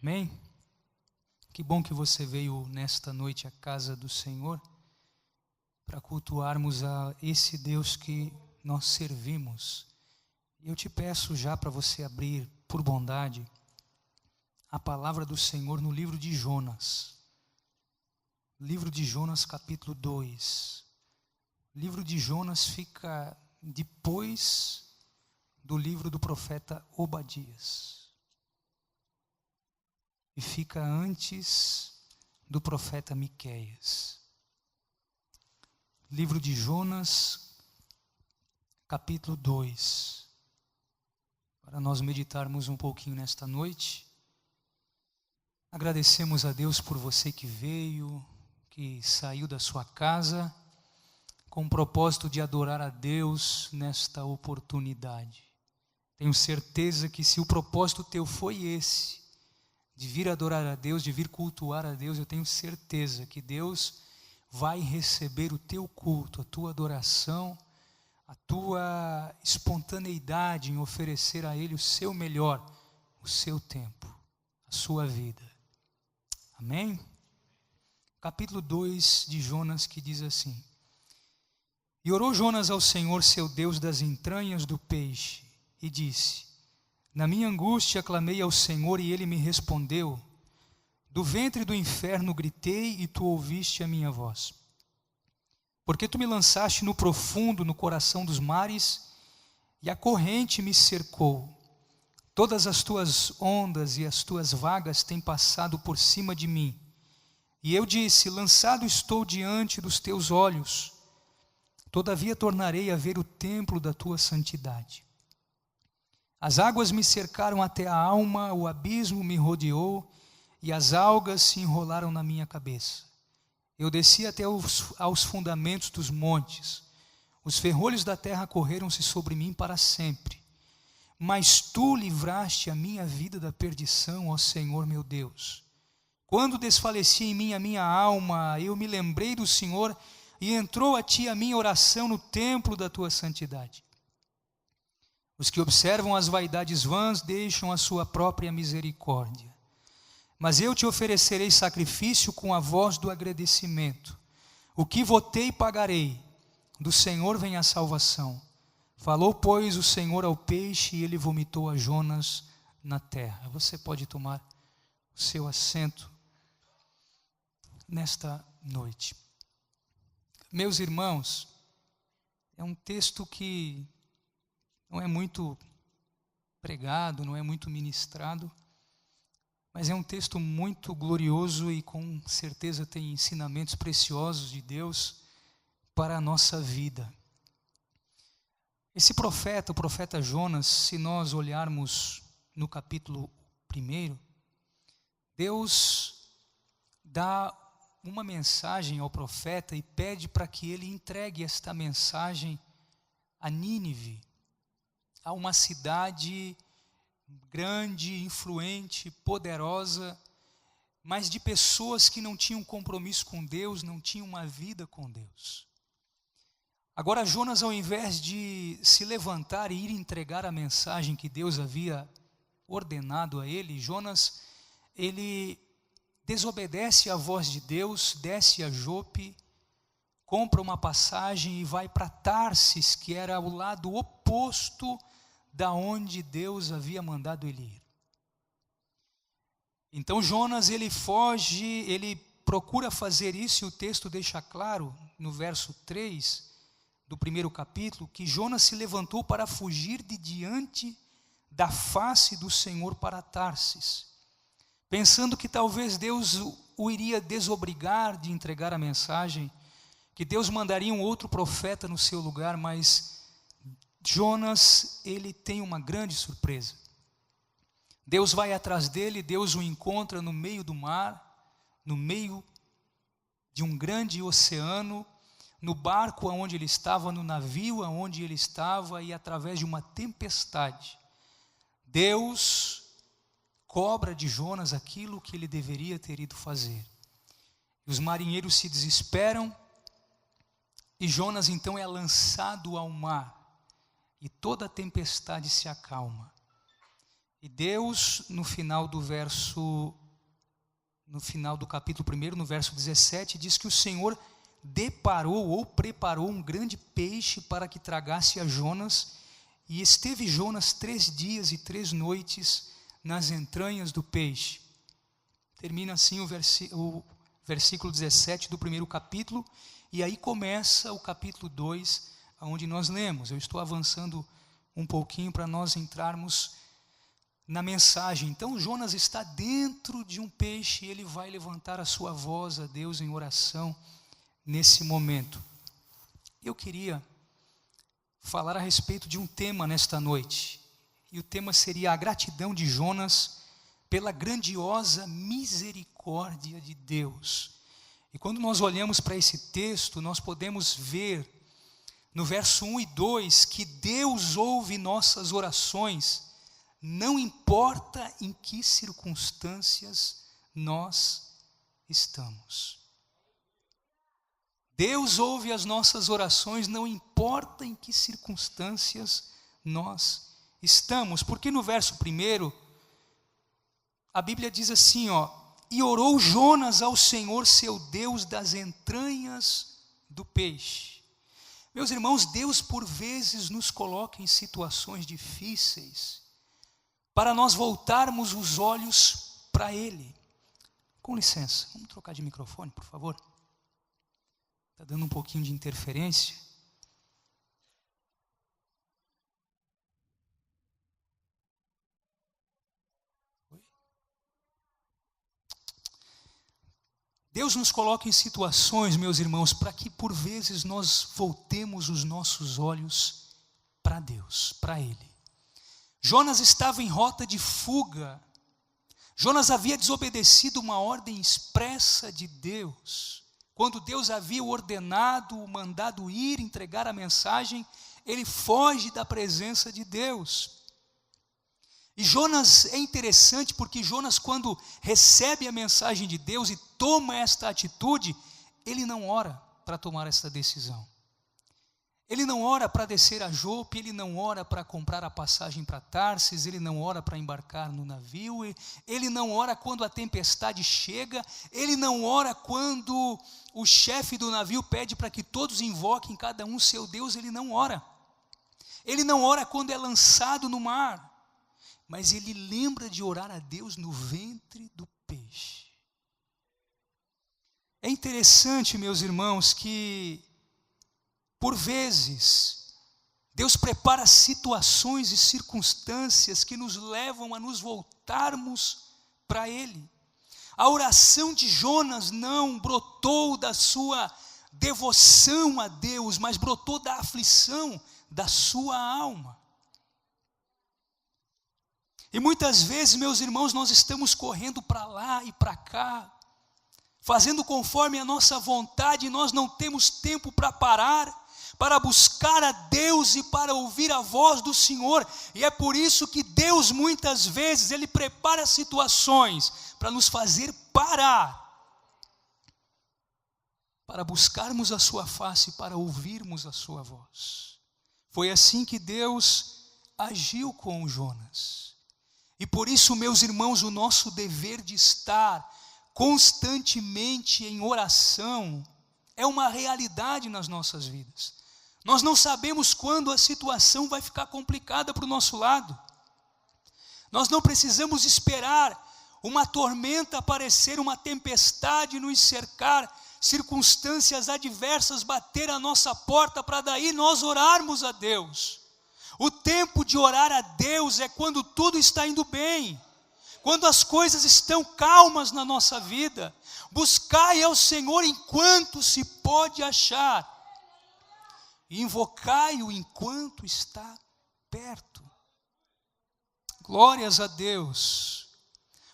Amém? Que bom que você veio nesta noite à casa do Senhor para cultuarmos a esse Deus que nós servimos. E eu te peço já para você abrir, por bondade, a palavra do Senhor no livro de Jonas. Livro de Jonas, capítulo 2. O livro de Jonas fica depois do livro do profeta Obadias. E fica antes do profeta Miqueias. Livro de Jonas, capítulo 2. Para nós meditarmos um pouquinho nesta noite. Agradecemos a Deus por você que veio, que saiu da sua casa, com o propósito de adorar a Deus nesta oportunidade. Tenho certeza que se o propósito teu foi esse, de vir adorar a Deus, de vir cultuar a Deus, eu tenho certeza que Deus vai receber o teu culto, a tua adoração, a tua espontaneidade em oferecer a Ele o seu melhor, o seu tempo, a sua vida. Amém? Capítulo 2 de Jonas, que diz assim: E orou Jonas ao Senhor, seu Deus, das entranhas do peixe, e disse: Na minha angústia clamei ao Senhor, e Ele me respondeu. Do ventre do inferno gritei, e tu ouviste a minha voz. Porque tu me lançaste no profundo, no coração dos mares, e a corrente me cercou. Todas as tuas ondas e as tuas vagas têm passado por cima de mim. E eu disse: Lançado estou diante dos teus olhos. Todavia tornarei a ver o templo da tua santidade. As águas me cercaram até a alma, o abismo me rodeou, e as algas se enrolaram na minha cabeça. Eu desci até aos fundamentos dos montes. Os ferrolhos da terra correram-se sobre mim para sempre. Mas tu livraste a minha vida da perdição, ó Senhor meu Deus. Quando desfalecia em mim a minha alma, eu me lembrei do Senhor, e entrou a ti a minha oração no templo da tua santidade. Os que observam as vaidades vãs deixam a sua própria misericórdia. Mas eu te oferecerei sacrifício com a voz do agradecimento. O que votei pagarei. Do Senhor vem a salvação. Falou, pois, o Senhor ao peixe, e ele vomitou a Jonas na terra. Você pode tomar o seu assento nesta noite. Meus irmãos, é um texto que não é muito pregado, não é muito ministrado, mas é um texto muito glorioso e com certeza tem ensinamentos preciosos de Deus para a nossa vida. Esse profeta, o profeta Jonas, se nós olharmos no capítulo 1, Deus dá uma mensagem ao profeta e pede para que ele entregue esta mensagem a Nínive, a uma cidade grande, influente, poderosa, mas de pessoas que não tinham compromisso com Deus, não tinham uma vida com Deus. Agora Jonas, ao invés de se levantar e ir entregar a mensagem que Deus havia ordenado a ele, Jonas, ele desobedece à voz de Deus, desce a Jope, compra uma passagem e vai para Tarsis, que era o lado oposto da onde Deus havia mandado ele ir. Então Jonas, ele foge, ele procura fazer isso, e o texto deixa claro, no verso 3 do 1º capítulo, que Jonas se levantou para fugir de diante da face do Senhor para Tarsis, pensando que talvez Deus o iria desobrigar de entregar a mensagem, que Deus mandaria um outro profeta no seu lugar, mas Jonas, ele tem uma grande surpresa. Deus vai atrás dele, Deus o encontra no meio do mar, no meio de um grande oceano, no barco onde ele estava, no navio onde ele estava, e através de uma tempestade, Deus cobra de Jonas aquilo que ele deveria ter ido fazer. Os marinheiros se desesperam, e Jonas então é lançado ao mar, e toda a tempestade se acalma. E Deus, no final do capítulo 1, no verso 17, diz que o Senhor deparou ou preparou um grande peixe para que tragasse a Jonas, e esteve Jonas 3 dias e 3 noites nas entranhas do peixe. Termina assim o versículo 17 do primeiro capítulo, e aí começa o capítulo 2, onde nós lemos. Eu estou avançando um pouquinho para nós entrarmos na mensagem. Então Jonas está dentro de um peixe, e ele vai levantar a sua voz a Deus em oração nesse momento. Eu queria falar a respeito de um tema nesta noite, e o tema seria a gratidão de Jonas pela grandiosa misericórdia de Deus. E quando nós olhamos para esse texto, nós podemos ver no verso 1 e 2 que Deus ouve nossas orações, não importa em que circunstâncias nós estamos. Deus ouve as nossas orações, não importa em que circunstâncias nós estamos. Porque no verso 1, a Bíblia diz assim, e orou Jonas ao Senhor seu Deus das entranhas do peixe. Meus irmãos, Deus por vezes nos coloca em situações difíceis, para nós voltarmos os olhos para Ele. Com licença, vamos trocar de microfone, por favor? Está dando um pouquinho de interferência. Deus nos coloca em situações, meus irmãos, para que por vezes nós voltemos os nossos olhos para Deus, para Ele. Jonas estava em rota de fuga. Jonas havia desobedecido uma ordem expressa de Deus. Quando Deus havia ordenado, mandado ir entregar a mensagem, ele foge da presença de Deus. E Jonas é interessante porque Jonas, quando recebe a mensagem de Deus e toma esta atitude, ele não ora para tomar essa decisão. Ele não ora para descer a Jope, ele não ora para comprar a passagem para Tarsis, ele não ora para embarcar no navio, ele não ora quando a tempestade chega, ele não ora quando o chefe do navio pede para que todos invoquem cada um seu Deus, ele não ora. Ele não ora quando é lançado no mar, mas ele lembra de orar a Deus no ventre do peixe. É interessante, meus irmãos, que por vezes, Deus prepara situações e circunstâncias que nos levam a nos voltarmos para Ele. A oração de Jonas não brotou da sua devoção a Deus, mas brotou da aflição da sua alma. E muitas vezes, meus irmãos, nós estamos correndo para lá e para cá, fazendo conforme a nossa vontade, e nós não temos tempo para parar, para buscar a Deus e para ouvir a voz do Senhor. E é por isso que Deus muitas vezes Ele prepara situações para nos fazer parar, para buscarmos a sua face, para ouvirmos a sua voz. Foi assim que Deus agiu com Jonas. E por isso, meus irmãos, o nosso dever de estar constantemente em oração é uma realidade nas nossas vidas. Nós não sabemos quando a situação vai ficar complicada para o nosso lado. Nós não precisamos esperar uma tormenta aparecer, uma tempestade nos cercar, circunstâncias adversas bater a nossa porta para daí nós orarmos a Deus. O tempo de orar a Deus é quando tudo está indo bem, quando as coisas estão calmas na nossa vida. Buscai ao Senhor enquanto se pode achar, e invocai-o enquanto está perto. Glórias a Deus.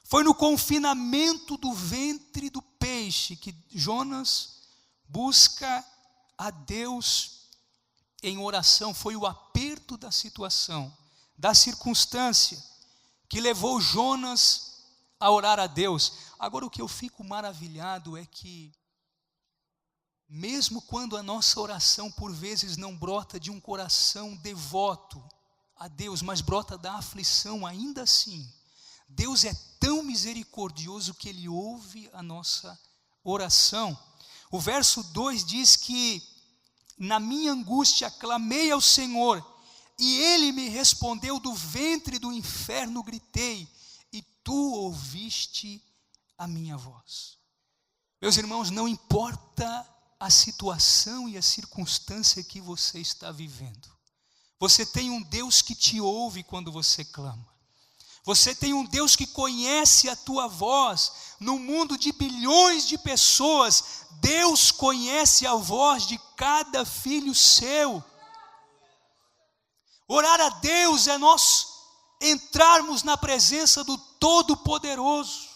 Foi no confinamento do ventre do peixe que Jonas busca a Deus em oração. Foi o aperto da situação, da circunstância, que levou Jonas a orar a Deus. Agora, o que eu fico maravilhado é que, mesmo quando a nossa oração por vezes não brota de um coração devoto a Deus, mas brota da aflição, ainda assim, Deus é tão misericordioso que Ele ouve a nossa oração. O verso 2 diz que, na minha angústia, clamei ao Senhor, e Ele me respondeu, do ventre do inferno gritei, e Tu ouviste a minha voz. Meus irmãos, não importa a situação e a circunstância que você está vivendo, você tem um Deus que te ouve quando você clama. Você tem um Deus que conhece a tua voz. No mundo de bilhões de pessoas, Deus conhece a voz de cada filho seu. Orar a Deus é nós entrarmos na presença do Todo-Poderoso.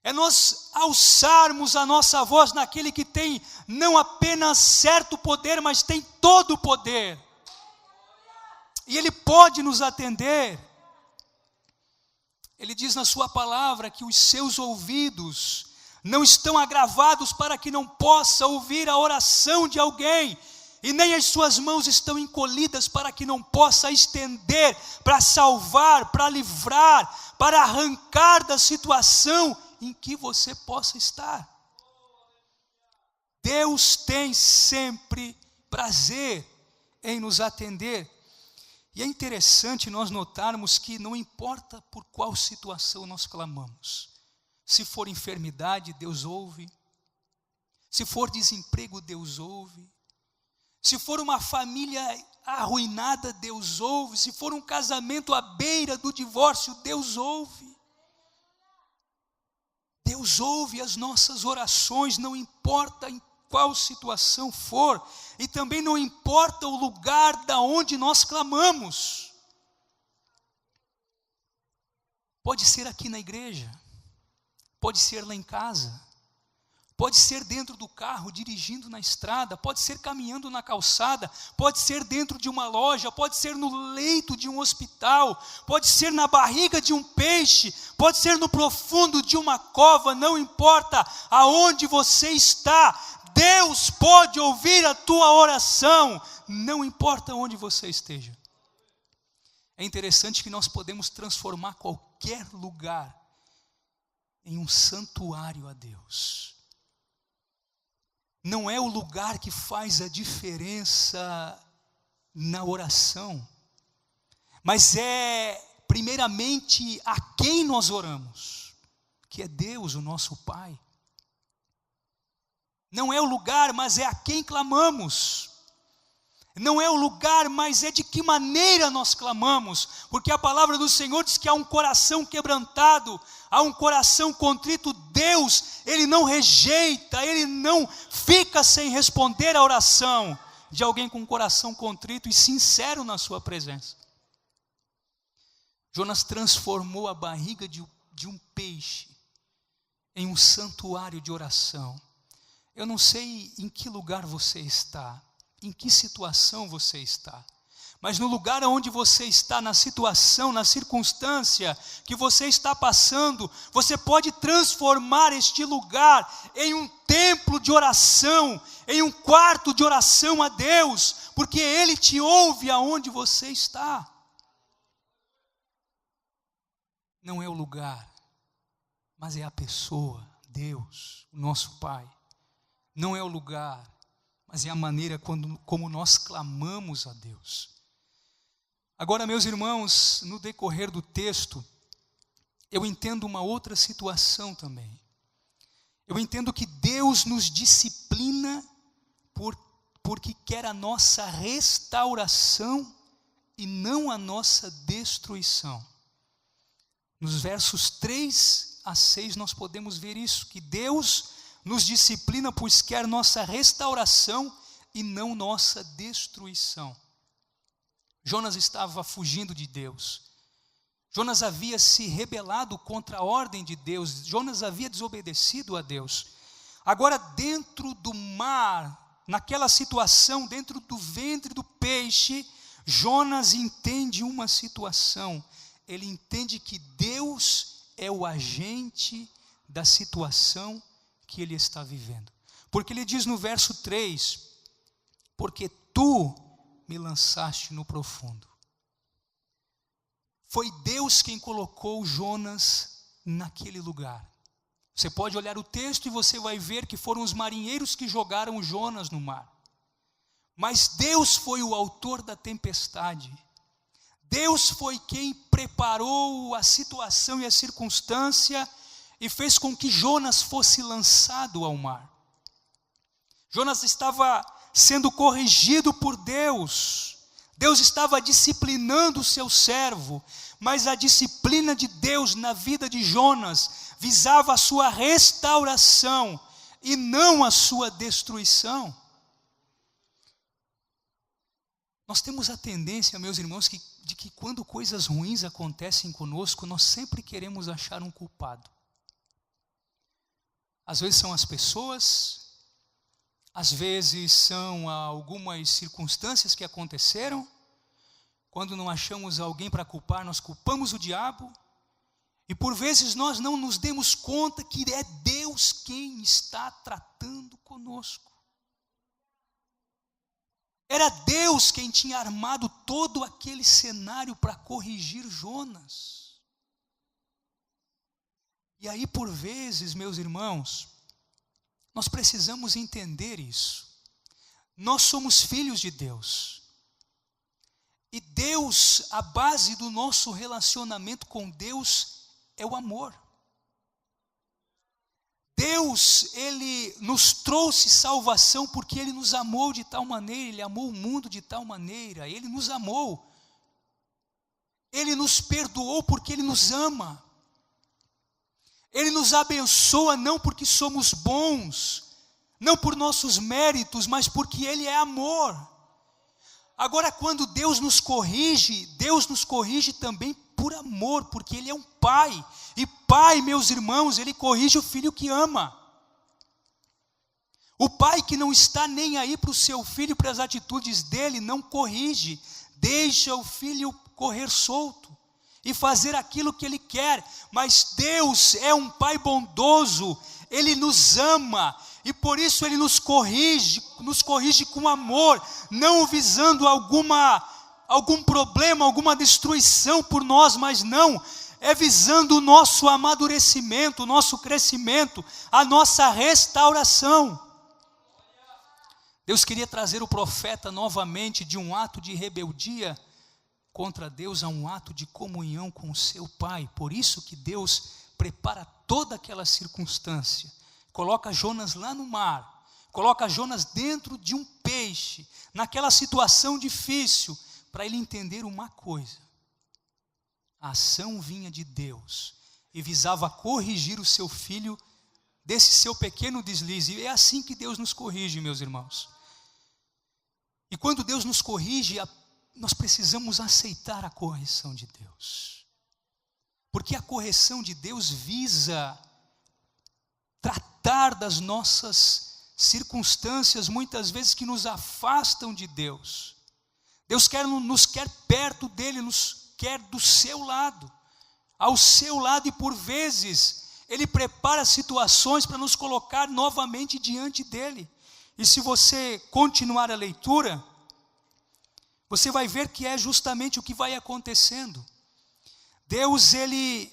É nós alçarmos a nossa voz naquele que tem não apenas certo poder, mas tem todo o poder. E Ele pode nos atender. Ele diz na sua palavra que os seus ouvidos não estão agravados para que não possa ouvir a oração de alguém, e nem as suas mãos estão encolhidas para que não possa estender, para salvar, para livrar, para arrancar da situação em que você possa estar. Deus tem sempre prazer em nos atender. E é interessante nós notarmos que não importa por qual situação nós clamamos. Se for enfermidade, Deus ouve. Se for desemprego, Deus ouve. Se for uma família arruinada, Deus ouve. Se for um casamento à beira do divórcio, Deus ouve. Deus ouve as nossas orações, não importa em qual situação for, e também não importa o lugar da onde nós clamamos. Pode ser aqui na igreja, pode ser lá em casa, pode ser dentro do carro, dirigindo na estrada, pode ser caminhando na calçada, pode ser dentro de uma loja, pode ser no leito de um hospital, pode ser na barriga de um peixe, pode ser no profundo de uma cova, não importa aonde você está, Deus pode ouvir a tua oração, não importa onde você esteja. É interessante que nós podemos transformar qualquer lugar em um santuário a Deus. Não é o lugar que faz a diferença na oração, mas é primeiramente a quem nós oramos, que é Deus, o nosso Pai. Não é o lugar, mas é a quem clamamos. Não é o lugar, mas é de que maneira nós clamamos, porque a palavra do Senhor diz que há um coração quebrantado, há um coração contrito. Deus, Ele não rejeita, Ele não fica sem responder a oração de alguém com um coração contrito e sincero na sua presença. Jonas transformou a barriga de um peixe em um santuário de oração. Eu não sei em que lugar você está, em que situação você está, mas no lugar onde você está, na situação, na circunstância que você está passando, você pode transformar este lugar em um templo de oração, em um quarto de oração a Deus, porque Ele te ouve aonde você está. Não é o lugar, mas é a pessoa, Deus, o nosso Pai. Não é o lugar, mas é a maneira como nós clamamos a Deus. Agora, meus irmãos, no decorrer do texto, eu entendo uma outra situação também. Eu entendo que Deus nos disciplina porque quer a nossa restauração e não a nossa destruição. Nos versos 3 a 6 nós podemos ver isso, que Deus nos disciplina, pois quer nossa restauração e não nossa destruição. Jonas estava fugindo de Deus. Jonas havia se rebelado contra a ordem de Deus. Jonas havia desobedecido a Deus. Agora, dentro do mar, naquela situação, dentro do ventre do peixe, Jonas entende uma situação. Ele entende que Deus é o agente da situação que ele está vivendo. Porque ele diz no verso 3, porque tu me lançaste no profundo. foi Deus quem colocou Jonas naquele lugar. Você pode olhar o texto e você vai ver que foram os marinheiros que jogaram Jonas no mar. Mas Deus foi o autor da tempestade. Deus foi quem preparou a situação e a circunstância e fez com que Jonas fosse lançado ao mar. Jonas estava sendo corrigido por Deus. Deus estava disciplinando o seu servo, mas a disciplina de Deus na vida de Jonas visava a sua restauração e não a sua destruição. Nós temos a tendência, meus irmãos, de que quando coisas ruins acontecem conosco, nós sempre queremos achar um culpado. Às vezes são as pessoas, às vezes são algumas circunstâncias que aconteceram. Quando não achamos alguém para culpar, nós culpamos o diabo. E por vezes nós não nos demos conta que é Deus quem está tratando conosco. Era Deus quem tinha armado todo aquele cenário para corrigir Jonas. E aí, por vezes, meus irmãos, nós precisamos entender isso. Nós somos filhos de Deus. E Deus, a base do nosso relacionamento com Deus é o amor. Deus, Ele nos trouxe salvação porque Ele nos amou de tal maneira, Ele amou o mundo de tal maneira, Ele nos amou. Ele nos perdoou porque Ele nos ama. Ele nos abençoa não porque somos bons, não por nossos méritos, mas porque Ele é amor. Agora, quando Deus nos corrige também por amor, porque Ele é um pai. E pai, meus irmãos, Ele corrige o filho que ama. O pai que não está nem aí para o seu filho, para as atitudes dele, não corrige. Deixa o filho correr solto e fazer aquilo que ele quer. Mas Deus é um pai bondoso, Ele nos ama. E por isso Ele nos corrige com amor, não visando algum problema, alguma destruição por nós, mas não, é visando o nosso amadurecimento, o nosso crescimento, a nossa restauração. Deus queria trazer o profeta novamente de um ato de rebeldia contra Deus a um ato de comunhão com o seu Pai. Por isso que Deus prepara toda aquela circunstância. Coloca Jonas lá no mar, coloca Jonas dentro de um peixe, naquela situação difícil, para ele entender uma coisa: a ação vinha de Deus e visava corrigir o seu filho desse seu pequeno deslize. E é assim que Deus nos corrige, meus irmãos. E quando Deus nos corrige, nós precisamos aceitar a correção de Deus, porque a correção de Deus visa tratar das nossas circunstâncias, muitas vezes que nos afastam de Deus. Deus nos quer perto dEle, nos quer do seu lado, ao seu lado, e por vezes Ele prepara situações para nos colocar novamente diante dEle. E se você continuar a leitura, você vai ver que é justamente o que vai acontecendo. Deus, Ele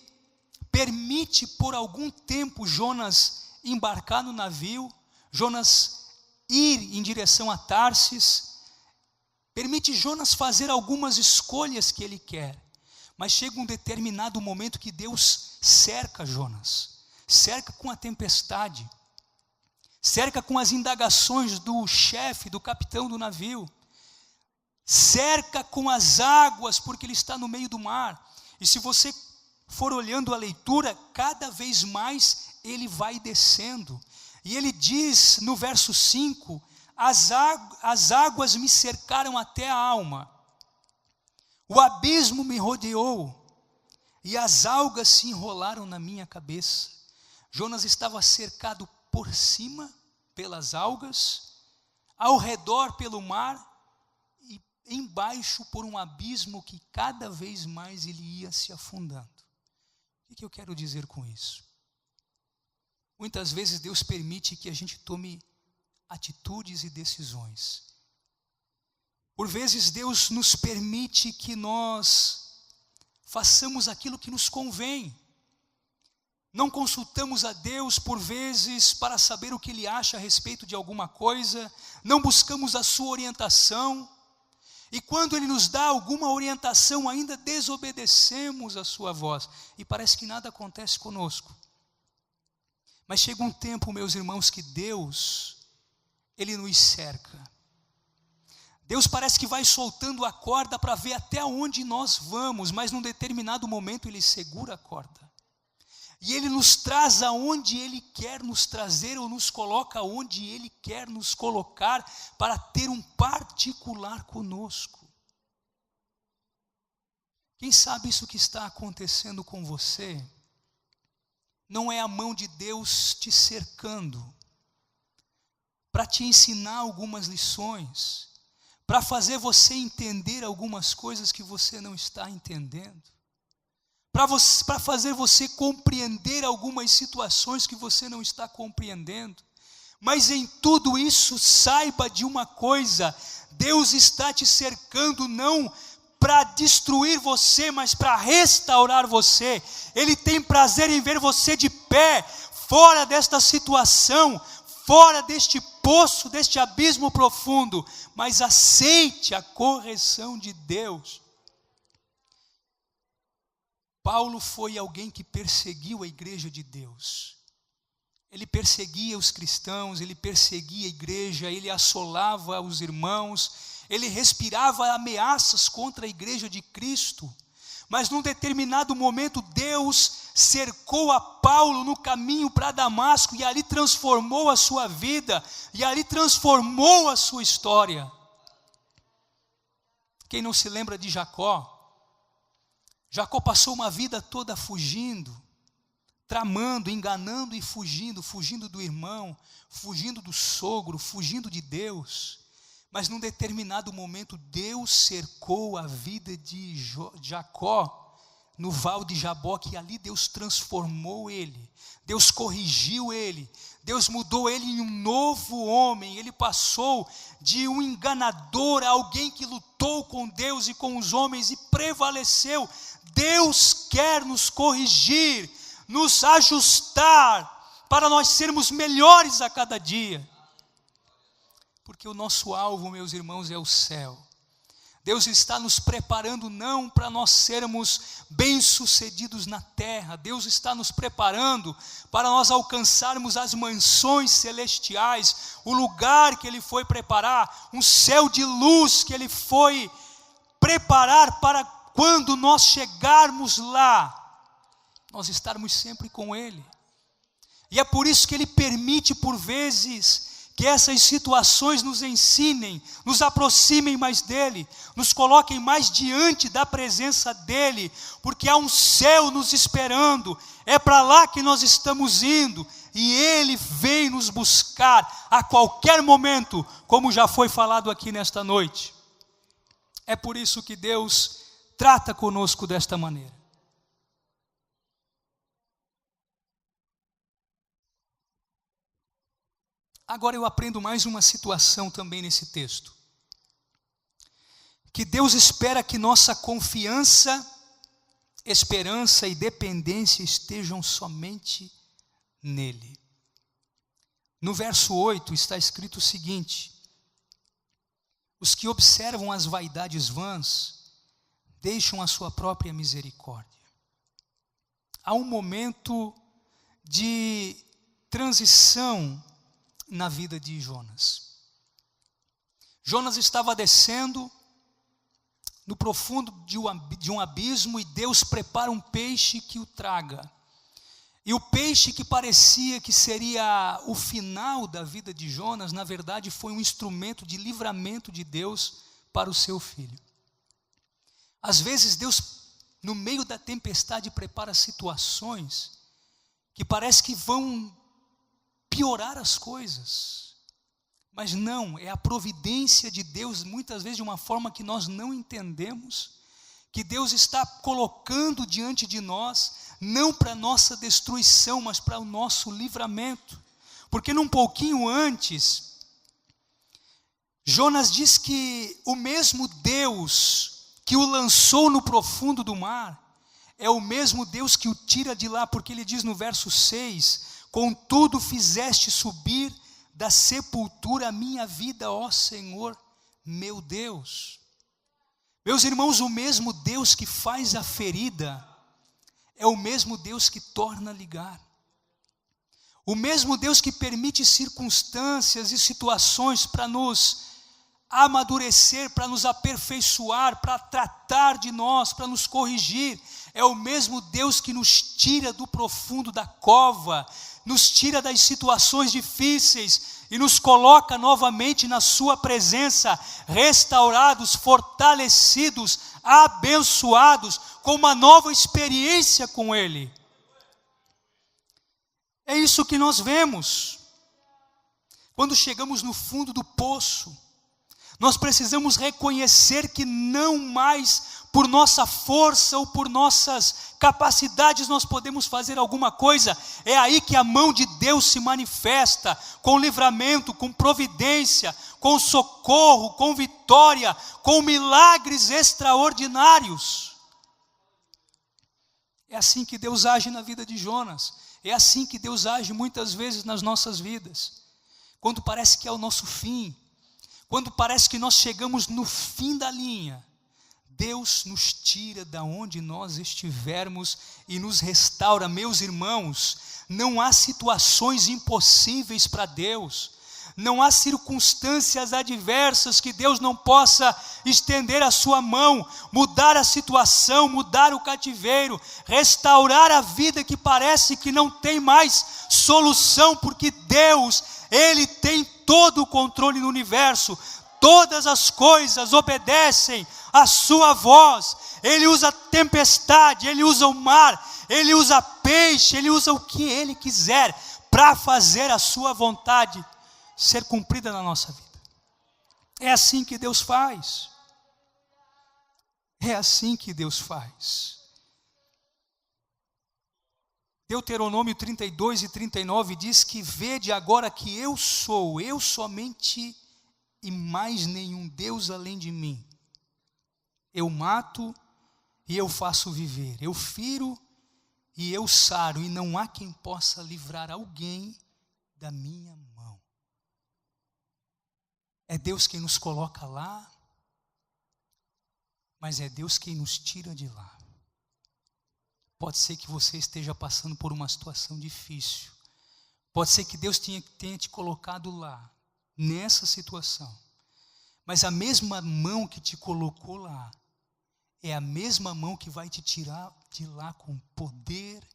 permite por algum tempo Jonas embarcar no navio, Jonas ir em direção a Tarsis, permite Jonas fazer algumas escolhas que ele quer, mas chega um determinado momento que Deus cerca Jonas, cerca com a tempestade, cerca com as indagações do chefe, do capitão do navio, cerca com as águas, porque ele está no meio do mar. E se você for olhando a leitura, cada vez mais ele vai descendo. E ele diz no verso 5, as águas me cercaram até a alma, o abismo me rodeou, e as algas se enrolaram na minha cabeça. Jonas estava cercado por cima pelas algas, ao redor pelo mar, e embaixo por um abismo que cada vez mais ele ia se afundando. O que eu quero dizer com isso? Muitas vezes Deus permite que a gente tome atitudes e decisões. Por vezes Deus nos permite que nós façamos aquilo que nos convém. Não consultamos a Deus por vezes para saber o que Ele acha a respeito de alguma coisa, não buscamos a sua orientação, e quando Ele nos dá alguma orientação, ainda desobedecemos a sua voz, e parece que nada acontece conosco. Mas chega um tempo, meus irmãos, que Deus, Ele nos cerca. Deus parece que vai soltando a corda para ver até onde nós vamos, mas num determinado momento Ele segura a corda. E Ele nos traz aonde Ele quer nos trazer, ou nos coloca onde Ele quer nos colocar, para ter um particular conosco. Quem sabe isso que está acontecendo com você, não é a mão de Deus te cercando, para te ensinar algumas lições, para fazer você entender algumas coisas que você não está entendendo, para fazer você compreender algumas situações que você não está compreendendo. Mas em tudo isso, saiba de uma coisa: Deus está te cercando não para destruir você, mas para restaurar você. Ele tem prazer em ver você de pé, fora desta situação, fora deste poço, deste abismo profundo. Mas aceite a correção de Deus. Paulo foi alguém que perseguiu a igreja de Deus. Ele perseguia os cristãos, ele perseguia a igreja, ele assolava os irmãos, ele respirava ameaças contra a igreja de Cristo. Mas num determinado momento Deus cercou a Paulo no caminho para Damasco, e ali transformou a sua vida, e ali transformou a sua história. Quem não se lembra de Jacó? Jacó passou uma vida toda fugindo, tramando, enganando e fugindo do irmão, fugindo do sogro, fugindo de Deus. Mas num determinado momento Deus cercou a vida de Jacó no val de Jaboque, e ali Deus transformou ele, Deus corrigiu ele, Deus mudou ele em um novo homem. Ele passou de um enganador a alguém que lutou com Deus e com os homens e prevaleceu. Deus quer nos corrigir, nos ajustar, para nós sermos melhores a cada dia. Porque o nosso alvo, meus irmãos, é o céu. Deus está nos preparando não para nós sermos bem-sucedidos na terra. Deus está nos preparando para nós alcançarmos as mansões celestiais, o lugar que Ele foi preparar, um céu de luz que Ele foi preparar para quando nós chegarmos lá, nós estarmos sempre com Ele. E é por isso que Ele permite por vezes que essas situações nos ensinem, nos aproximem mais dEle, nos coloquem mais diante da presença dEle, porque há um céu nos esperando, é para lá que nós estamos indo, e Ele vem nos buscar a qualquer momento, como já foi falado aqui nesta noite. É por isso que Deus trata conosco desta maneira. Agora eu aprendo mais uma situação também nesse texto. Que Deus espera que nossa confiança, esperança e dependência estejam somente nele. No verso 8 está escrito o seguinte: os que observam as vaidades vãs, deixam a sua própria misericórdia. Há um momento de transição na vida de Jonas. Jonas estava descendo no profundo de um abismo, e Deus prepara um peixe que o traga. E o peixe que parecia que seria o final da vida de Jonas, na verdade foi um instrumento de livramento de Deus para o seu filho. Às vezes Deus, no meio da tempestade, prepara situações que parece que vão piorar as coisas, mas não, é a providência de Deus, muitas vezes de uma forma que nós não entendemos, que Deus está colocando diante de nós, não para nossa destruição, mas para o nosso livramento. Porque num pouquinho antes, Jonas diz que o mesmo Deus que o lançou no profundo do mar, é o mesmo Deus que o tira de lá, porque ele diz no verso 6, contudo fizeste subir da sepultura a minha vida, ó Senhor, meu Deus. Meus irmãos, o mesmo Deus que faz a ferida, é o mesmo Deus que torna a ligar. O mesmo Deus que permite circunstâncias e situações para nos amadurecer, para nos aperfeiçoar, para tratar de nós, para nos corrigir. É o mesmo Deus que nos tira do profundo da cova, nos tira das situações difíceis e nos coloca novamente na sua presença, restaurados, fortalecidos, abençoados, com uma nova experiência com Ele. É isso que nós vemos. Quando chegamos no fundo do poço, nós precisamos reconhecer que não mais por nossa força ou por nossas capacidades nós podemos fazer alguma coisa. É aí que a mão de Deus se manifesta, com livramento, com providência, com socorro, com vitória, com milagres extraordinários. É assim que Deus age na vida de Jonas. É assim que Deus age muitas vezes nas nossas vidas. Quando parece que é o nosso fim, quando parece que nós chegamos no fim da linha, Deus nos tira da onde nós estivermos e nos restaura. Meus irmãos, não há situações impossíveis para Deus. Não há circunstâncias adversas que Deus não possa estender a sua mão, mudar a situação, mudar o cativeiro, restaurar a vida que parece que não tem mais solução, porque Deus, Ele tem todo o controle no universo. Todas as coisas obedecem à sua voz. Ele usa tempestade, Ele usa o mar, Ele usa peixe, Ele usa o que Ele quiser para fazer a sua vontade ser cumprida na nossa vida. É assim que Deus faz. É assim que Deus faz. Deuteronômio 32 e 39 diz que vede agora que eu sou, eu somente e mais nenhum Deus além de mim. Eu mato e eu faço viver, eu firo e eu saro, e não há quem possa livrar alguém da minha mão. É Deus quem nos coloca lá, mas é Deus quem nos tira de lá. Pode ser que você esteja passando por uma situação difícil. Pode ser que Deus tenha te colocado lá, nessa situação. Mas a mesma mão que te colocou lá, é a mesma mão que vai te tirar de lá com poder,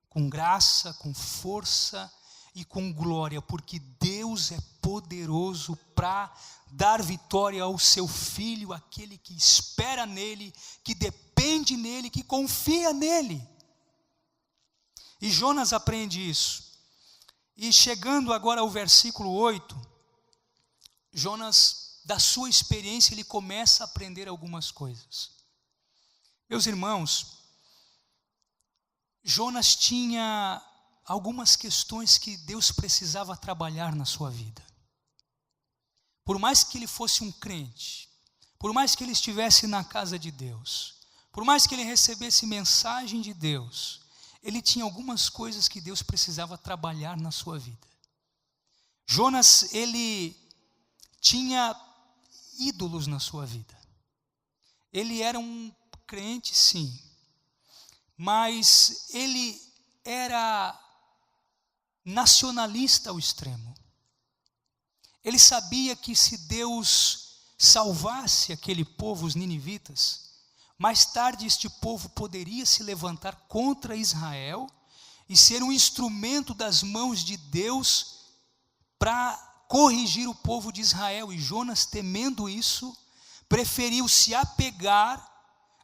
com graça, com força e com glória, porque Deus é poderoso para dar vitória ao seu filho, aquele que espera nele, que depende nele, que confia nele. E Jonas aprende isso. E chegando agora ao versículo 8, Jonas, da sua experiência, ele começa a aprender algumas coisas. Meus irmãos, Jonas tinha algumas questões que Deus precisava trabalhar na sua vida. Por mais que ele fosse um crente, por mais que ele estivesse na casa de Deus, por mais que ele recebesse mensagem de Deus, ele tinha algumas coisas que Deus precisava trabalhar na sua vida. Jonas, ele tinha ídolos na sua vida. Ele era um crente, sim, mas ele era nacionalista ao extremo. Ele sabia que se Deus salvasse aquele povo, os ninivitas, mais tarde este povo poderia se levantar contra Israel e ser um instrumento das mãos de Deus para corrigir o povo de Israel. E Jonas, temendo isso, preferiu se apegar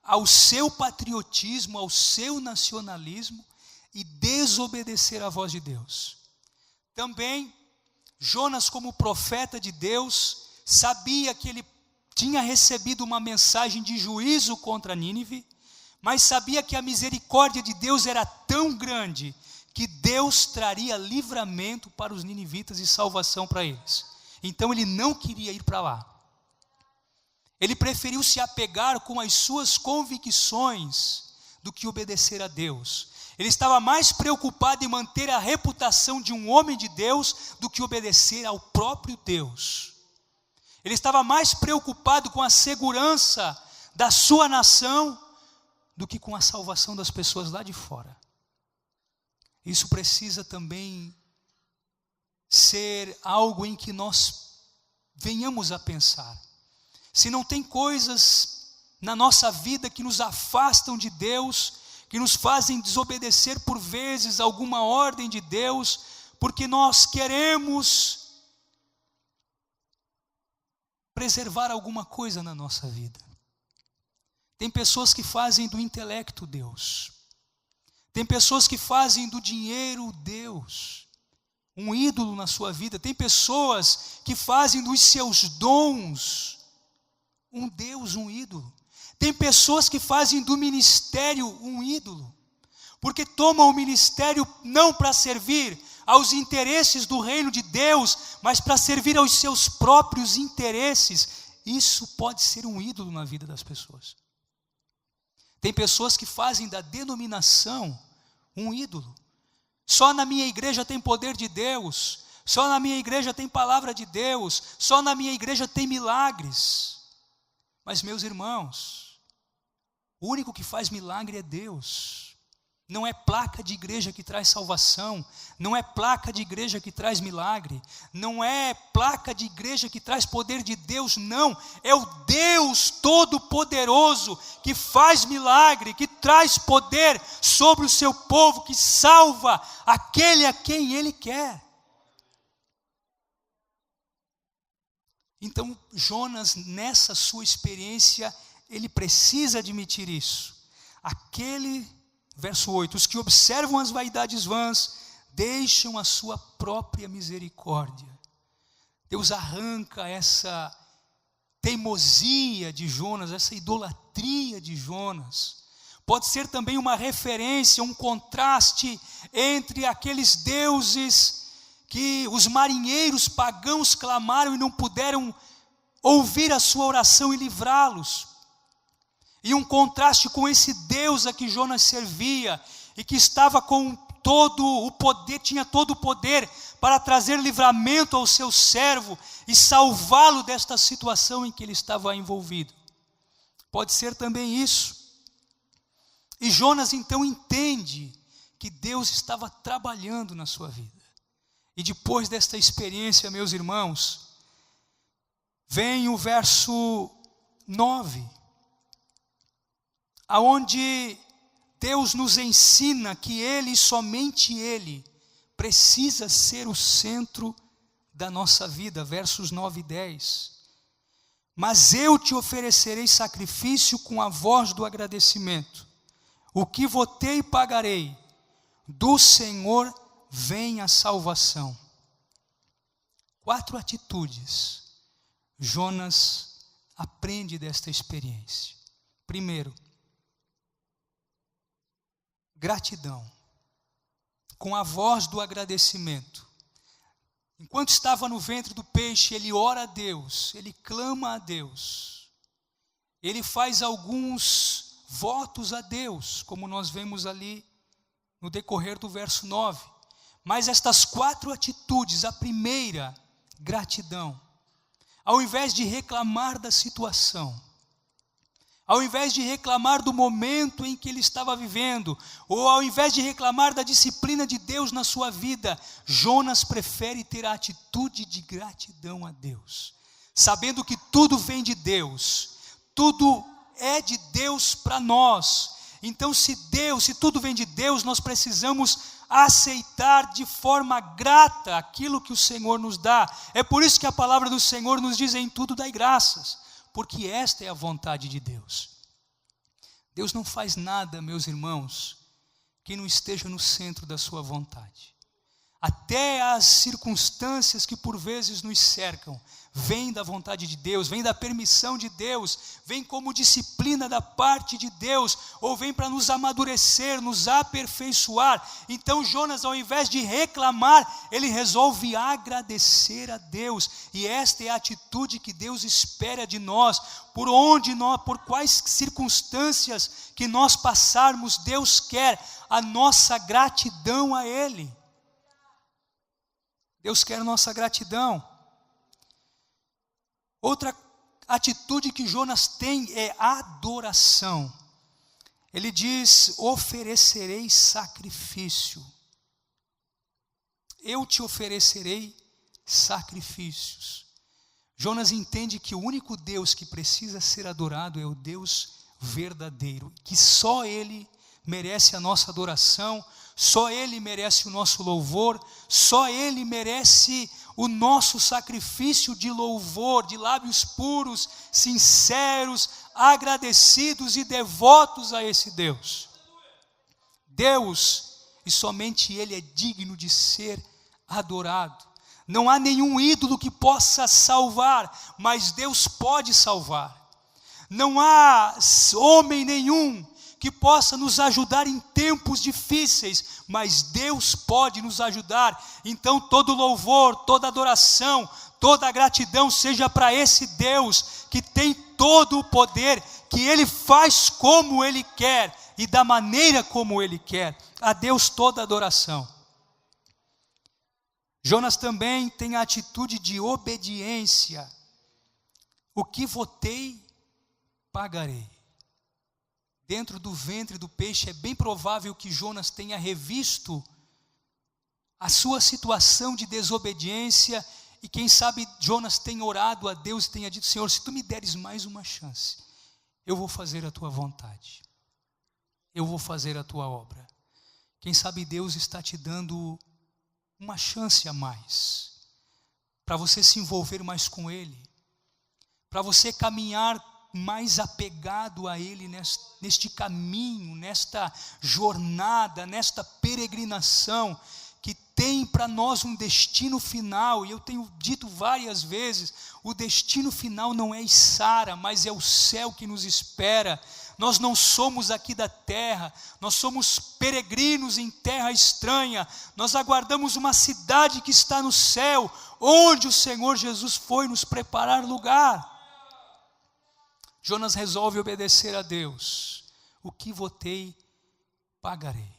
ao seu patriotismo, ao seu nacionalismo e desobedecer à voz de Deus. Também Jonas, como profeta de Deus, sabia que ele tinha recebido uma mensagem de juízo contra Nínive, mas sabia que a misericórdia de Deus era tão grande que Deus traria livramento para os ninivitas e salvação para eles. Então ele não queria ir para lá. Ele preferiu se apegar com as suas convicções do que obedecer a Deus. Ele estava mais preocupado em manter a reputação de um homem de Deus do que obedecer ao próprio Deus. Ele estava mais preocupado com a segurança da sua nação do que com a salvação das pessoas lá de fora. Isso precisa também ser algo em que nós venhamos a pensar. Se não tem coisas na nossa vida que nos afastam de Deus, que nos fazem desobedecer por vezes alguma ordem de Deus, porque nós queremos preservar alguma coisa na nossa vida. Tem pessoas que fazem do intelecto Deus. Tem pessoas que fazem do dinheiro Deus, um ídolo na sua vida. Tem pessoas que fazem dos seus dons um Deus, um ídolo. Tem pessoas que fazem do ministério um ídolo, porque tomam o ministério não para servir aos interesses do reino de Deus, mas para servir aos seus próprios interesses. Isso pode ser um ídolo na vida das pessoas. Tem pessoas que fazem da denominação um ídolo. Só na minha igreja tem poder de Deus, só na minha igreja tem palavra de Deus, só na minha igreja tem milagres. Mas, meus irmãos, o único que faz milagre é Deus. Não é placa de igreja que traz salvação, não é placa de igreja que traz milagre, não é placa de igreja que traz poder de Deus, não. É o Deus Todo-Poderoso que faz milagre, que traz poder sobre o seu povo, que salva aquele a quem Ele quer. Então, Jonas, nessa sua experiência, ele precisa admitir isso. Verso 8, os que observam as vaidades vãs, deixam a sua própria misericórdia. Deus arranca essa teimosia de Jonas, essa idolatria de Jonas. Pode ser também uma referência, um contraste entre aqueles deuses que os marinheiros pagãos clamaram e não puderam ouvir a sua oração e livrá-los. E um contraste com esse Deus a que Jonas servia e que estava com todo o poder, tinha todo o poder para trazer livramento ao seu servo e salvá-lo desta situação em que ele estava envolvido. Pode ser também isso. E Jonas então entende que Deus estava trabalhando na sua vida. E depois desta experiência, meus irmãos, vem o verso 9. Aonde Deus nos ensina que Ele, somente Ele, precisa ser o centro da nossa vida, versos 9 e 10. Mas eu te oferecerei sacrifício com a voz do agradecimento. O que votei pagarei, do Senhor vem a salvação. 4 atitudes Jonas aprende desta experiência. Primeiro, gratidão, com a voz do agradecimento. Enquanto estava no ventre do peixe, ele ora a Deus, ele clama a Deus, ele faz alguns votos a Deus, como nós vemos ali no decorrer do verso 9. Mas estas 4 atitudes, a primeira, gratidão, ao invés de reclamar da situação, ao invés de reclamar do momento em que ele estava vivendo, ou ao invés de reclamar da disciplina de Deus na sua vida, Jonas prefere ter a atitude de gratidão a Deus, sabendo que tudo vem de Deus, tudo é de Deus para nós. Então, se tudo vem de Deus, nós precisamos aceitar de forma grata aquilo que o Senhor nos dá. É por isso que a palavra do Senhor nos diz: em tudo dai graças, porque esta é a vontade de Deus. Deus não faz nada, meus irmãos, que não esteja no centro da sua vontade. até as circunstâncias que por vezes nos cercam, vem da vontade de Deus, vem da permissão de Deus, vem como disciplina da parte de Deus, ou vem para nos amadurecer, nos aperfeiçoar. Então Jonas, ao invés de reclamar, ele resolve agradecer a Deus, e esta é a atitude que Deus espera de nós. Por quais circunstâncias que nós passarmos, Deus quer a nossa gratidão a Ele. Deus quer a nossa gratidão. Outra atitude que Jonas tem é adoração. Ele diz: oferecerei sacrifício. Eu te oferecerei sacrifícios. Jonas entende que o único Deus que precisa ser adorado é o Deus verdadeiro, que só Ele merece a nossa adoração, só Ele merece o nosso louvor, só Ele merece o nosso sacrifício de louvor, de lábios puros, sinceros, agradecidos e devotos a esse Deus. Deus, e somente Ele é digno de ser adorado. Não há nenhum ídolo que possa salvar, mas Deus pode salvar. Não há homem nenhum que possa nos ajudar em tempos difíceis, mas Deus pode nos ajudar. Então todo louvor, toda adoração, toda gratidão seja para esse Deus que tem todo o poder, que Ele faz como Ele quer e da maneira como Ele quer. A Deus toda adoração. Jonas também tem a atitude de obediência. O que votei, pagarei. Dentro do ventre do peixe é bem provável que Jonas tenha revisto a sua situação de desobediência, e quem sabe Jonas tenha orado a Deus e tenha dito: Senhor, se tu me deres mais uma chance, eu vou fazer a tua vontade, eu vou fazer a tua obra. Quem sabe Deus está te dando uma chance a mais, para você se envolver mais com Ele, para você caminhar mais apegado a Ele neste caminho, nesta jornada, nesta peregrinação, que tem para nós um destino final. E eu tenho dito várias vezes, o destino final não é Içara, mas é o céu que nos espera. Nós não somos aqui da terra, nós somos peregrinos em terra estranha, nós aguardamos uma cidade que está no céu, onde o Senhor Jesus foi nos preparar lugar. Jonas resolve obedecer a Deus. O que votei, pagarei.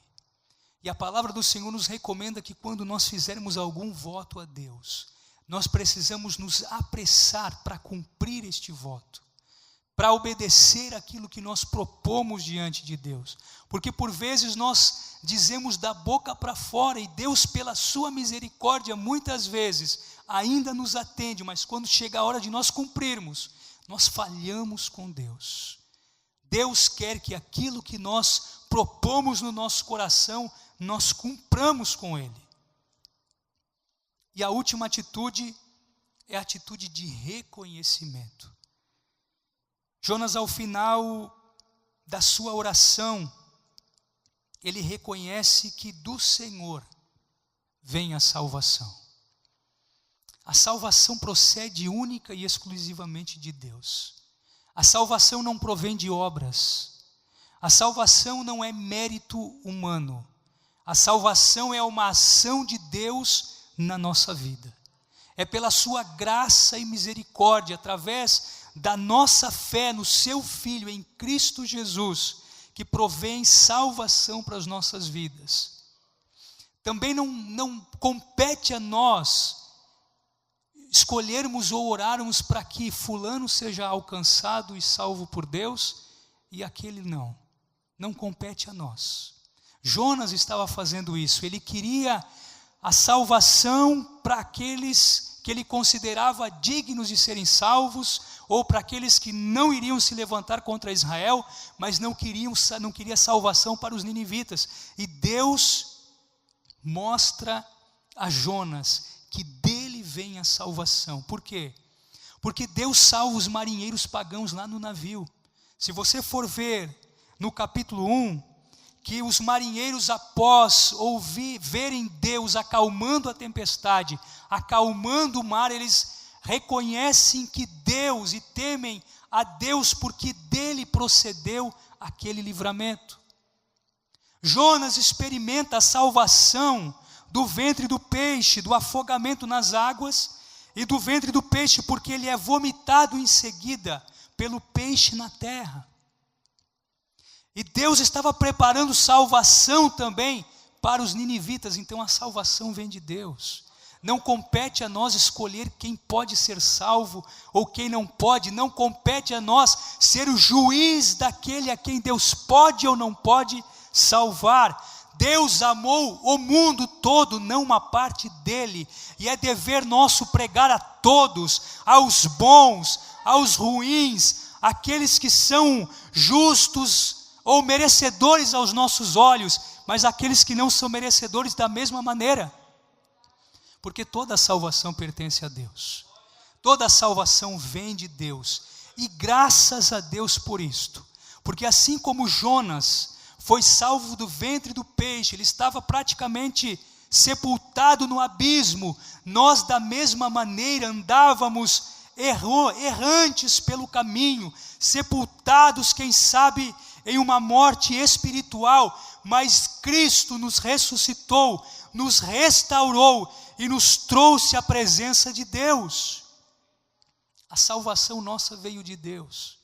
E a palavra do Senhor nos recomenda que quando nós fizermos algum voto a Deus, nós precisamos nos apressar para cumprir este voto, para obedecer aquilo que nós propomos diante de Deus. Porque por vezes nós dizemos da boca para fora, e Deus, pela sua misericórdia, muitas vezes ainda nos atende, mas quando chega a hora de nós cumprirmos, nós falhamos com Deus. Deus quer que aquilo que nós propomos no nosso coração, nós cumpramos com Ele. E a última atitude é a atitude de reconhecimento. Jonas, ao final da sua oração, ele reconhece que do Senhor vem a salvação. A salvação procede única e exclusivamente de Deus. A salvação não provém de obras. A salvação não é mérito humano. A salvação é uma ação de Deus na nossa vida. É pela sua graça e misericórdia, através da nossa fé no seu Filho, em Cristo Jesus, que provém salvação para as nossas vidas. Também não compete a nós escolhermos ou orarmos para que fulano seja alcançado e salvo por Deus, e aquele não compete a nós. Jonas estava fazendo isso, ele queria a salvação para aqueles que ele considerava dignos de serem salvos, ou para aqueles que não iriam se levantar contra Israel, mas não queria salvação para os ninivitas. E Deus mostra a Jonas que dele vem a salvação. Por quê? Porque Deus salva os marinheiros pagãos lá no navio. Se você for ver no capítulo 1, que os marinheiros, após verem Deus acalmando a tempestade, acalmando o mar, eles reconhecem que Deus, e temem a Deus, porque dele procedeu aquele livramento. Jonas experimenta a salvação do ventre do peixe, do afogamento nas águas, e do ventre do peixe, porque ele é vomitado em seguida pelo peixe na terra. E Deus estava preparando salvação também para os ninivitas, então a salvação vem de Deus. Não compete a nós escolher quem pode ser salvo ou quem não pode, não compete a nós ser o juiz daquele a quem Deus pode ou não pode salvar. Deus amou o mundo todo, não uma parte dele, e é dever nosso pregar a todos, aos bons, aos ruins, aqueles que são justos ou merecedores aos nossos olhos, mas aqueles que não são merecedores da mesma maneira, porque toda a salvação pertence a Deus, toda a salvação vem de Deus, e graças a Deus por isto, porque assim como Jonas foi salvo do ventre do peixe, ele estava praticamente sepultado no abismo, nós da mesma maneira andávamos errantes pelo caminho, sepultados, quem sabe, em uma morte espiritual, mas Cristo nos ressuscitou, nos restaurou e nos trouxe à presença de Deus. A salvação nossa veio de Deus,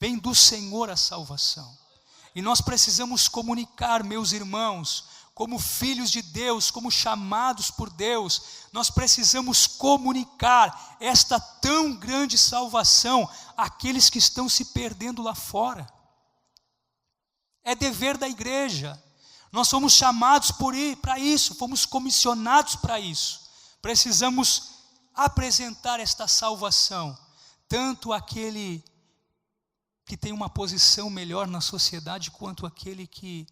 vem do Senhor a salvação, e nós precisamos comunicar, meus irmãos, como filhos de Deus, como chamados por Deus, nós precisamos comunicar esta tão grande salvação àqueles que estão se perdendo lá fora. É dever da igreja, nós fomos chamados para isso, fomos comissionados para isso, precisamos apresentar esta salvação, tanto àquele que tem uma posição melhor na sociedade, quanto àquele que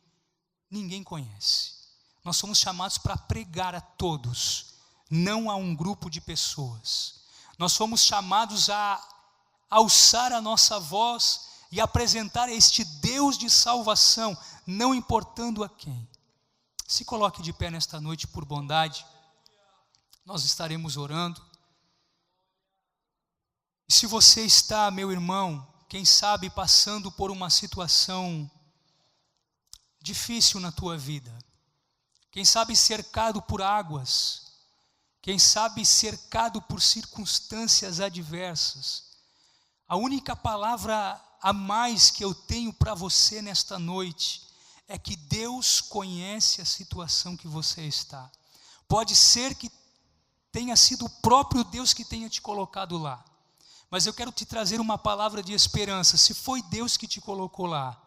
ninguém conhece. Nós somos chamados para pregar a todos, não a um grupo de pessoas. Nós somos chamados a alçar a nossa voz e apresentar este Deus de salvação, não importando a quem. Se coloque de pé nesta noite por bondade, nós estaremos orando. E se você está, meu irmão, quem sabe passando por uma situação difícil na tua vida, quem sabe cercado por águas, quem sabe cercado por circunstâncias adversas, a única palavra a mais que eu tenho para você nesta noite é que Deus conhece a situação que você está. Pode ser que tenha sido o próprio Deus que tenha te colocado lá, mas eu quero te trazer uma palavra de esperança. Se foi Deus que te colocou lá,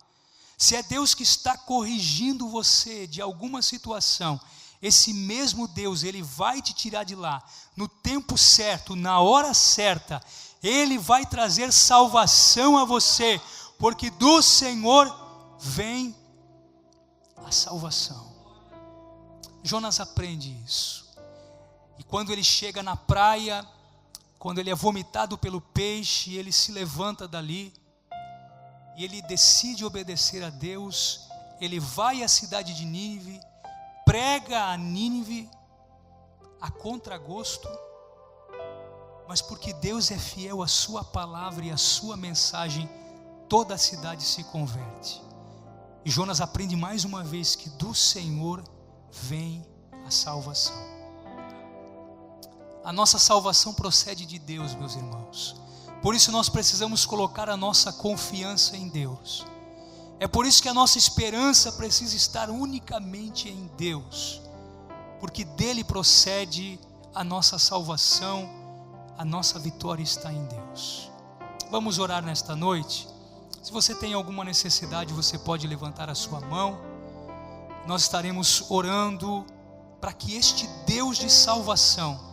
se é Deus que está corrigindo você de alguma situação, esse mesmo Deus, Ele vai te tirar de lá, no tempo certo, na hora certa, Ele vai trazer salvação a você, porque do Senhor vem a salvação. Jonas aprende isso, e quando ele chega na praia, quando ele é vomitado pelo peixe, ele se levanta dali, e ele decide obedecer a Deus. Ele vai à cidade de Nínive, prega a Nínive a contragosto, mas porque Deus é fiel à sua palavra e à sua mensagem, toda a cidade se converte. E Jonas aprende mais uma vez que do Senhor vem a salvação. A nossa salvação procede de Deus, meus irmãos. Por isso nós precisamos colocar a nossa confiança em Deus. É por isso que a nossa esperança precisa estar unicamente em Deus, porque dele procede a nossa salvação, a nossa vitória está em Deus. Vamos orar nesta noite. Se você tem alguma necessidade, você pode levantar a sua mão. Nós estaremos orando para que este Deus de salvação,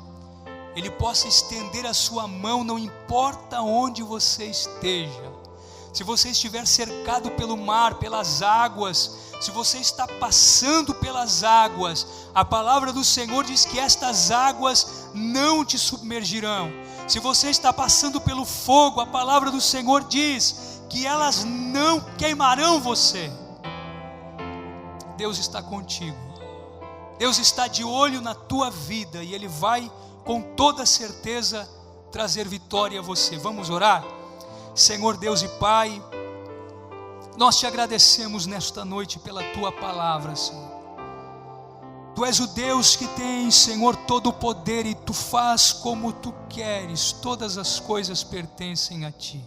Ele possa estender a sua mão, não importa onde você esteja. Se você estiver cercado pelo mar, pelas águas, se você está passando pelas águas, a palavra do Senhor diz que estas águas não te submergirão. Se você está passando pelo fogo, a palavra do Senhor diz que elas não queimarão você. Deus está contigo. Deus está de olho na tua vida e Ele vai com toda certeza trazer vitória a você. Vamos orar? Senhor Deus e Pai, nós te agradecemos nesta noite pela tua palavra, Senhor. Tu és o Deus que tem, Senhor, todo o poder e tu faz como tu queres. Todas as coisas pertencem a ti.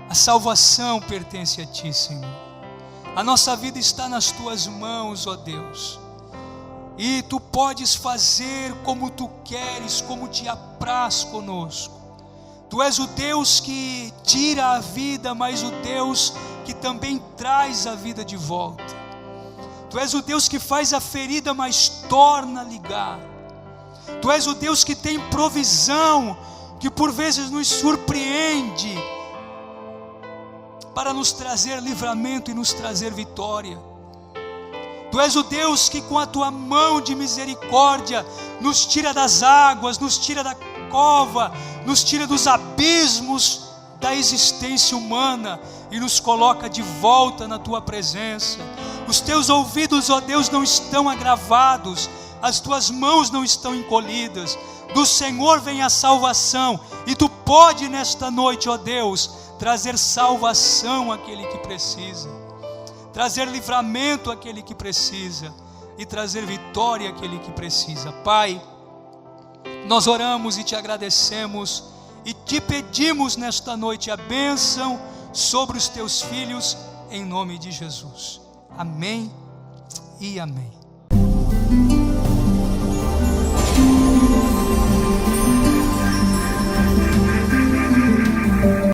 A salvação pertence a ti, Senhor. A nossa vida está nas tuas mãos, ó Deus. E tu podes fazer como tu queres, como te apraz conosco. Tu és o Deus que tira a vida, mas o Deus que também traz a vida de volta. Tu és o Deus que faz a ferida, mas torna a ligar. Tu és o Deus que tem provisão, que por vezes nos surpreende, para nos trazer livramento e nos trazer vitória. Tu és o Deus que com a tua mão de misericórdia nos tira das águas, nos tira da cova, nos tira dos abismos da existência humana e nos coloca de volta na tua presença. Os teus ouvidos, ó Deus, não estão agravados, as tuas mãos não estão encolhidas. Do Senhor vem a salvação e tu pode nesta noite, ó Deus, trazer salvação àquele que precisa, trazer livramento àquele que precisa e trazer vitória àquele que precisa. Pai, nós oramos e te agradecemos e te pedimos nesta noite a bênção sobre os teus filhos, em nome de Jesus. Amém e amém.